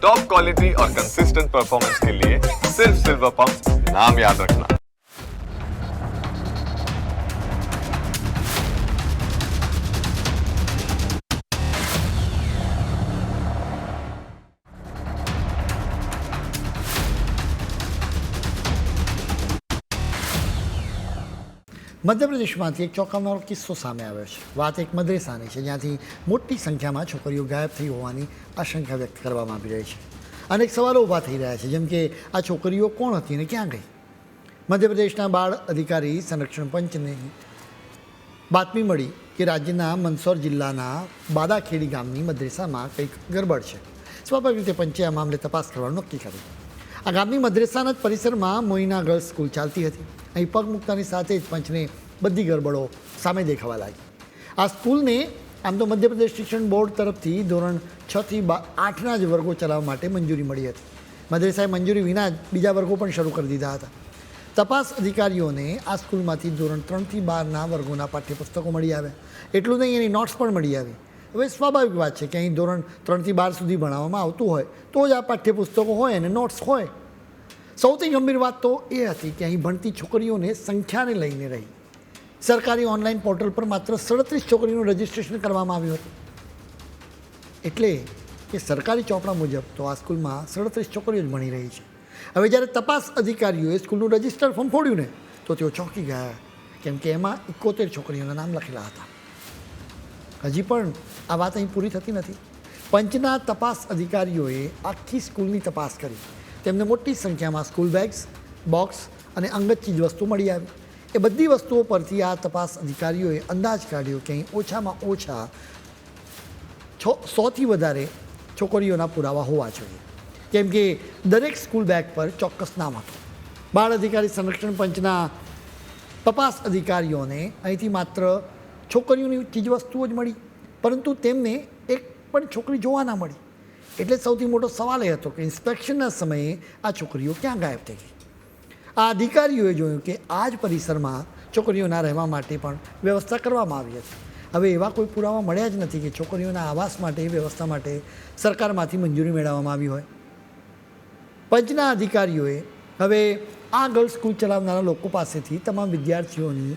Top quality और consistent performance के लिए सिर्फ सिल्वर पंप नाम याद रखना। મધ્યપ્રદેશમાંથી એક ચોંકાવનારો કિસ્સો સામે આવ્યો છે. વાત એક મદ્રેસાની છે, જ્યાંથી મોટી સંખ્યામાં છોકરીઓ ગાયબ થઈ હોવાની આશંકા વ્યક્ત કરવામાં આવી રહી છે. અનેક સવાલો ઊભા થઈ રહ્યા છે, જેમ કે આ છોકરીઓ કોણ હતી અને ક્યાં ગઈ. મધ્યપ્રદેશના બાળ અધિકારી સંરક્ષણ પંચને બાતમી મળી કે રાજ્યના મંદસૌર જિલ્લાના બાદાખેડી ગામની મદ્રેસામાં કંઈક ગરબડ છે. સ્વાભાવિક રીતે પંચે આ મામલે તપાસ કરવાનું નક્કી કર્યું. આ ગામની મદ્રેસાના જ પરિસરમાં મોઇના ગર્લ્સ સ્કૂલ ચાલતી હતી. અહીં પગ મૂકતાની સાથે જ પંચને બધી ગરબડો સામે દેખાવા લાગી. આ સ્કૂલને આમ તો મધ્યપ્રદેશ શિક્ષણ બોર્ડ તરફથી ધોરણ 6 થી 8ના જ વર્ગો ચલાવવા માટે મંજૂરી મળી હતી. મદ્રેસાએ મંજૂરી વિના જ બીજા વર્ગો પણ શરૂ કરી દીધા હતા. તપાસ અધિકારીઓને આ સ્કૂલમાંથી ધોરણ 3 થી 12ના વર્ગોના પાઠ્યપુસ્તકો મળી આવ્યા. એટલું નહીં, એની નોટ્સ પણ મળી આવી. હવે સ્વાભાવિક વાત છે કે અહીં ધોરણ 3 થી 12 સુધી ભણાવવામાં આવતું હોય તો જ આ પાઠ્યપુસ્તકો હોય અને નોટ્સ હોય. સૌથી ગંભીર વાત તો એ હતી કે અહીં ભણતી છોકરીઓને સંખ્યાને લઈને રહી. સરકારી ઓનલાઈન પોર્ટલ પર માત્ર 37 છોકરીઓનું રજિસ્ટ્રેશન કરવામાં આવ્યું હતું. એટલે કે સરકારી ચોપડા મુજબ તો આ સ્કૂલમાં 37 છોકરીઓ જ ભણી રહી છે. હવે જ્યારે તપાસ અધિકારીઓએ સ્કૂલનું રજિસ્ટર ફોર્મ ફોડ્યું ને તો તેઓ ચોંકી ગયા, કેમ કે એમાં 71 છોકરીઓના નામ લખેલા હતા. હજી પણ આ વાત અહીં પૂરી થતી નથી. પંચના તપાસ અધિકારીઓએ આખી સ્કૂલની તપાસ કરી. તેમને મોટી સંખ્યામાં સ્કૂલ બેગ્સ, બોક્સ અને અંગત ચીજવસ્તુ મળી આવી. એ બધી વસ્તુઓ પરથી આ તપાસ અધિકારીઓએ અંદાજ કાઢ્યો કે અહીં ઓછામાં ઓછા 100થી વધારે છોકરીઓના પુરાવા હોવા જોઈએ, કેમ કે દરેક સ્કૂલ બેગ પર ચોક્કસ નામ હતું. બાળ અધિકારી સંરક્ષણ પંચના તપાસ અધિકારીઓને અહીંથી માત્ર છોકરીઓની ચીજવસ્તુઓ જ મળી, પરંતુ તેમને એક પણ છોકરી જોવા ના મળી. એટલે સૌથી મોટો સવાલ એ હતો કે ઇન્સ્પેક્શનના સમયે આ છોકરીઓ ક્યાં ગાયબ થઈ ગઈ. આ અધિકારીઓએ જોયું કે આ જ પરિસરમાં છોકરીઓના રહેવા માટે પણ વ્યવસ્થા કરવામાં આવી હતી. હવે એવા કોઈ પુરાવા મળ્યા જ નથી કે છોકરીઓના આવાસ માટે, વ્યવસ્થા માટે સરકારમાંથી મંજૂરી મેળવવામાં આવી હોય. પંચના અધિકારીઓએ હવે આ ગર્લ્સ સ્કૂલ ચલાવનારા લોકો પાસેથી તમામ વિદ્યાર્થીઓની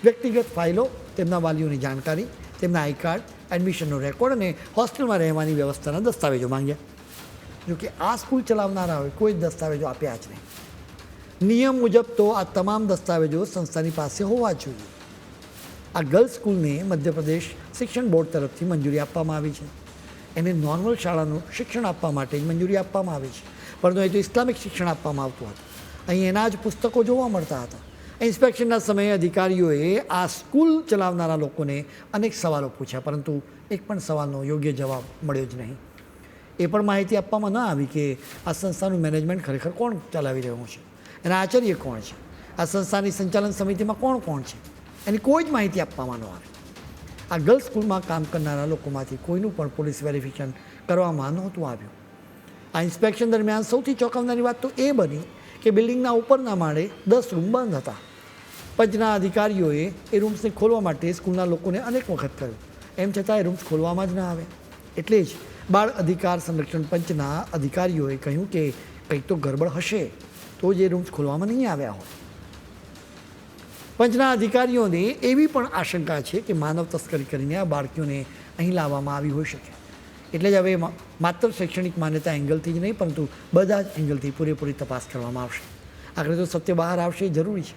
વ્યક્તિગત ફાઇલો, તેમના વાલીઓની જાણકારી, તેમના આઈ કાર્ડ, એડમિશનનો રેકોર્ડ અને હોસ્ટેલમાં રહેવાની વ્યવસ્થાના દસ્તાવેજો માંગ્યા. જોકે આ સ્કૂલ ચલાવનારાઓએ કોઈ જ દસ્તાવેજો આપ્યા જ નહીં. નિયમ મુજબ તો આ તમામ દસ્તાવેજો સંસ્થાની પાસે હોવા જોઈએ. આ ગર્લ્સ સ્કૂલને મધ્યપ્રદેશ શિક્ષણ બોર્ડ તરફથી મંજૂરી આપવામાં આવી છે. એને નોર્મલ શાળાનું શિક્ષણ આપવા માટે જ મંજૂરી આપવામાં આવી છે, પરંતુ અહીં તો ઇસ્લામિક શિક્ષણ આપવામાં આવતું હતું. અહીં એના જ પુસ્તકો જોવા મળતા હતા. ઇન્સ્પેક્શનના સમયે અધિકારીઓએ આ સ્કૂલ ચલાવનારા લોકોને અનેક સવાલો પૂછ્યા, પરંતુ એક પણ સવાલનો યોગ્ય જવાબ મળ્યો જ નહીં. એ પણ માહિતી આપવામાં ન આવી કે આ સંસ્થાનું મેનેજમેન્ટ ખરેખર કોણ ચલાવી રહ્યું છે, એના આચાર્ય કોણ છે, આ સંસ્થાની સંચાલન સમિતિમાં કોણ કોણ છે, એની કોઈ જ માહિતી આપવામાં ન આવી. આ ગર્લ્સ સ્કૂલમાં કામ કરનારા લોકોમાંથી કોઈનું પણ પોલીસ વેરિફિકેશન કરવામાં નહોતું આવ્યું. આ ઇન્સ્પેક્શન દરમિયાન સૌથી ચોંકાવનારી વાત તો એ બની કે બિલ્ડિંગના ઉપરના માળે 10 રૂમ બંધ હતા. પંચના અધિકારીઓએ એ રૂમ્સને ખોલવા માટે સ્કૂલના લોકોને અનેક વખત કહ્યું, એમ છતાં એ રૂમ્સ ખોલવામાં જ ન આવે. એટલે જ બાળ અધિકાર સંરક્ષણ પંચના અધિકારીઓએ કહ્યું કે કંઈક તો ગરબડ હશે, તો જ એ રૂમ્સ ખોલવામાં નહીં આવ્યા હોય. પંચના અધિકારીઓને એવી પણ આશંકા છે કે માનવ તસ્કરી કરીને આ બાળકીઓને અહીં લાવવામાં આવી હોઈ શકે. એટલે જ હવે માત્ર શૈક્ષણિક માન્યતા એંગલથી જ નહીં, પરંતુ બધા જ એંગલથી પૂરેપૂરી તપાસ કરવામાં આવશે. આખરે તો સત્ય બહાર આવશે એ જરૂરી છે.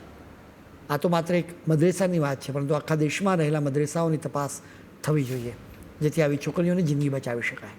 આ તો માત્ર એક મદ્રેસાની વાત છે, પરંતુ આખા દેશમાં રહેલા મદ્રેસાઓની તપાસ થવી જોઈએ, જેથી આવી છોકરીઓની જિંદગી બચાવી શકાય.